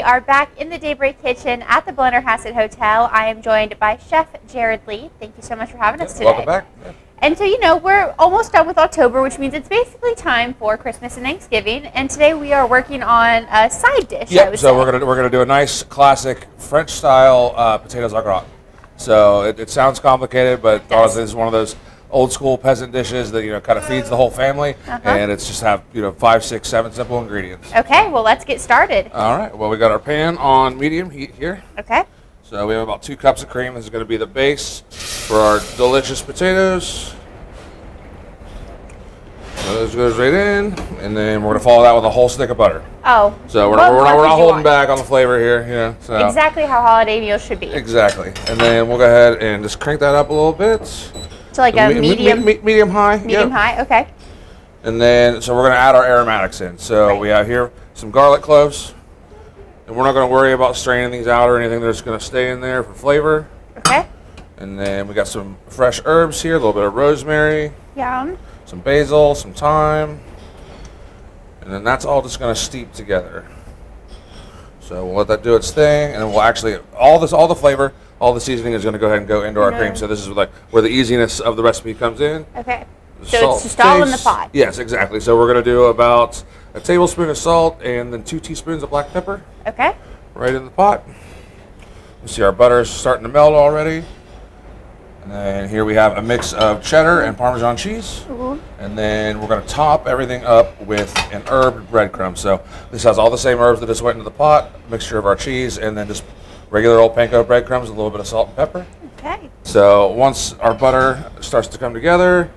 we are back in the Daybreak Kitchen at the Blennerhassett Hotel. I am joined by Chef Jared Lee. Thank you so much for having us today. Welcome back. Yeah. And so, we're almost done with October, which means it's basically time for Christmas and Thanksgiving. And today we are working on a side dish. Yeah, so we're gonna do a nice classic French style potatoes au gratin. So it sounds complicated, but honestly, this is one of those old school peasant dishes that kind of feeds the whole family, and it's just have 5, 6, 7 simple ingredients. Okay, well let's get started. All right. Well, we got our pan on medium heat here. Okay. So we have about 2 cups of cream. This is going to be the base for our delicious potatoes. So this goes right in, and then we're going to follow that with a whole stick of butter. Oh. So we're not holding back on the flavor here, So. Exactly how holiday meals should be. Exactly. And then we'll go ahead and just crank that up a little bit. So like a medium high. Medium high, okay. And then, so we're going to add our aromatics in. So we have here some garlic cloves. And we're not going to worry about straining these out or anything. They're just going to stay in there for flavor. Okay. And then we got some fresh herbs here, a little bit of rosemary. Yum. Some basil, some thyme. And then that's all just going to steep together. So we'll let that do its thing. And then we'll actually, all the flavor, all the seasoning is going to go ahead and go into our cream. So this is like where the easiness of the recipe comes in. Okay. So it's just all in the pot. Yes, exactly. So we're going to do about a tablespoon of salt and then 2 teaspoons of black pepper. Okay. Right in the pot. You see our butter is starting to melt already. And then here we have a mix of cheddar and Parmesan cheese. And then we're going to top everything up with an herb breadcrumb. So this has all the same herbs that just went into the pot, mixture of our cheese, and then just regular old panko breadcrumbs with a little bit of salt and pepper. Okay. So once our butter starts to come together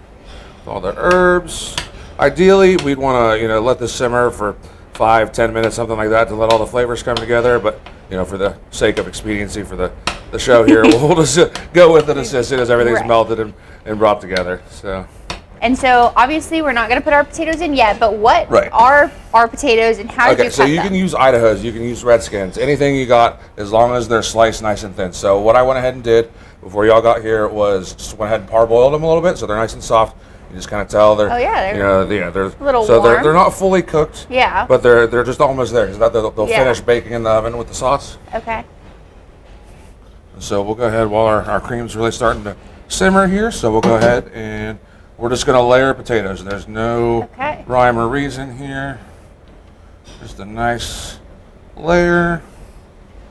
with all the herbs, ideally we'd want to let this simmer for 5-10 minutes, something like that, to let all the flavors come together. But for the sake of expediency for the show here, we'll just go with it as soon as everything's melted and brought together. And so obviously we're not going to put our potatoes in yet, but what are our potatoes and how do you cut them? So you can use Idahos, you can use Redskins, anything you got, as long as they're sliced nice and thin. So what I went ahead and did before y'all got here was just went ahead and parboiled them a little bit, so they're nice and soft. You just kind of tell they're they're a little so warm. They're not fully cooked. Yeah. But they're just almost there because they'll finish baking in the oven with the sauce. Okay. So we'll go ahead while our cream's really starting to simmer here. So we'll go ahead and we're just going to layer potatoes. There's no rhyme or reason here. Just a nice layer.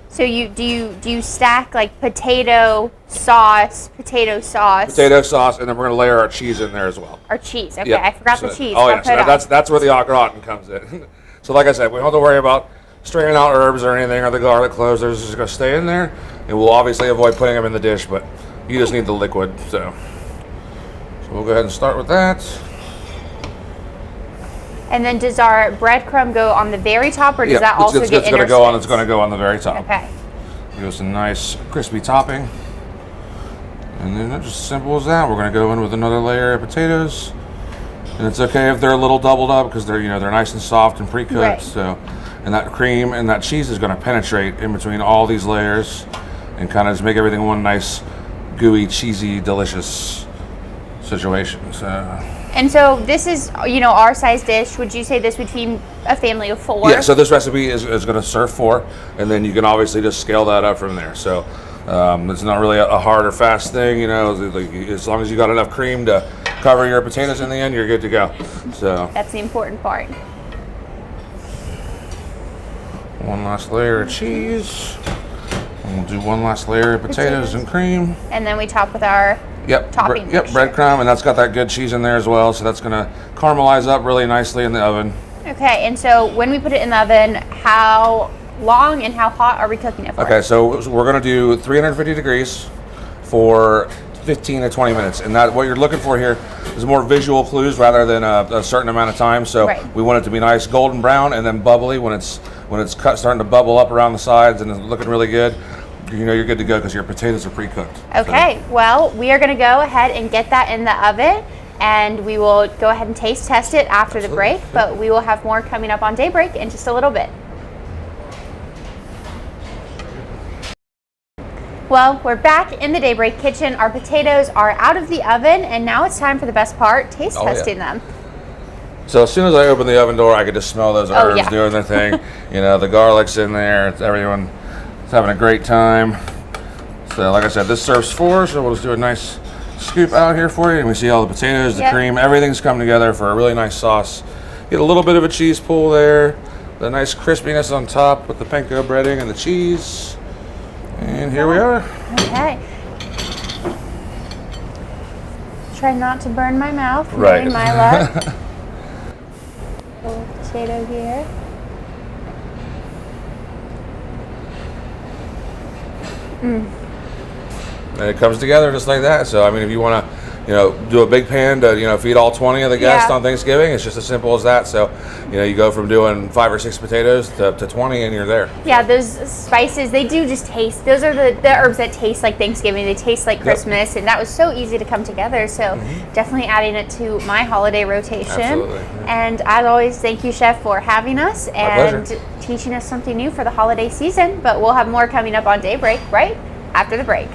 So do you stack like potato sauce, and then we're going to layer our cheese in there as well. Our cheese, okay. I forgot the cheese. Oh yeah, so that's where the au gratin comes in. So like I said, we don't have to worry about straining out herbs or anything, or the garlic cloves. They're just going to stay in there, and we'll obviously avoid putting them in the dish, but you just need the liquid. So we'll go ahead and start with that. And then does our breadcrumb go on the very top, or does that also get It's going to go on the very top. Okay. Give us a nice crispy topping. And then it's just as simple as that. We're going to go in with another layer of potatoes. And it's okay if they're a little doubled up because they're nice and soft and pre-cooked. Right. So, and that cream and that cheese is going to penetrate in between all these layers and kind of just make everything one nice, gooey, cheesy, delicious situation. And so this is, our size dish. Would you say this would feed a family of 4? Yeah, so this recipe is going to serve 4, and then you can obviously just scale that up from there. So it's not really a hard or fast thing, as long as you got enough cream to cover your potatoes in the end, you're good to go. So that's the important part. One last layer of cheese. And we'll do one last layer of potatoes and cream. And then we top with our topping. Breadcrumb, and that's got that good cheese in there as well, so that's going to caramelize up really nicely in the oven. Okay, and so when we put it in the oven, how long and how hot are we cooking it for? Okay, so we're going to do 350 degrees for 15 to 20 minutes, and that what you're looking for here is more visual clues rather than a certain amount of time. So we want it to be nice golden brown and then bubbly when it's starting to bubble up around the sides and it's looking really good. You're good to go because your potatoes are pre-cooked. Okay, well, we are going to go ahead and get that in the oven, and we will go ahead and taste test it after the break, but we will have more coming up on Daybreak in just a little bit. Well, we're back in the Daybreak Kitchen. Our potatoes are out of the oven, and now it's time for the best part, taste testing them. So as soon as I open the oven door, I could just smell those herbs doing their thing. You know, the garlic's in there. Everyone's having a great time. So like I said, this serves 4, so we'll just do a nice scoop out here for you. And we see all the potatoes, the cream, everything's come together for a really nice sauce. Get a little bit of a cheese pool there. The nice crispiness on top with the panko breading and the cheese. And here we are. Okay. Try not to burn my mouth. Right. My luck. Little potato here. And it comes together just like that. So I mean, if you want to, you know, do a big pan to, you know, feed all 20 of the guests on Thanksgiving, it's just as simple as that. So, you know, you go from doing 5 or 6 potatoes to 20 and you're there. Yeah, those spices, they do just taste, those are the herbs that taste like Thanksgiving. They taste like Christmas, and that was so easy to come together. So definitely adding it to my holiday rotation. Absolutely. And as always, thank you, Chef, for having us and teaching us something new for the holiday season. But we'll have more coming up on Daybreak right after the break.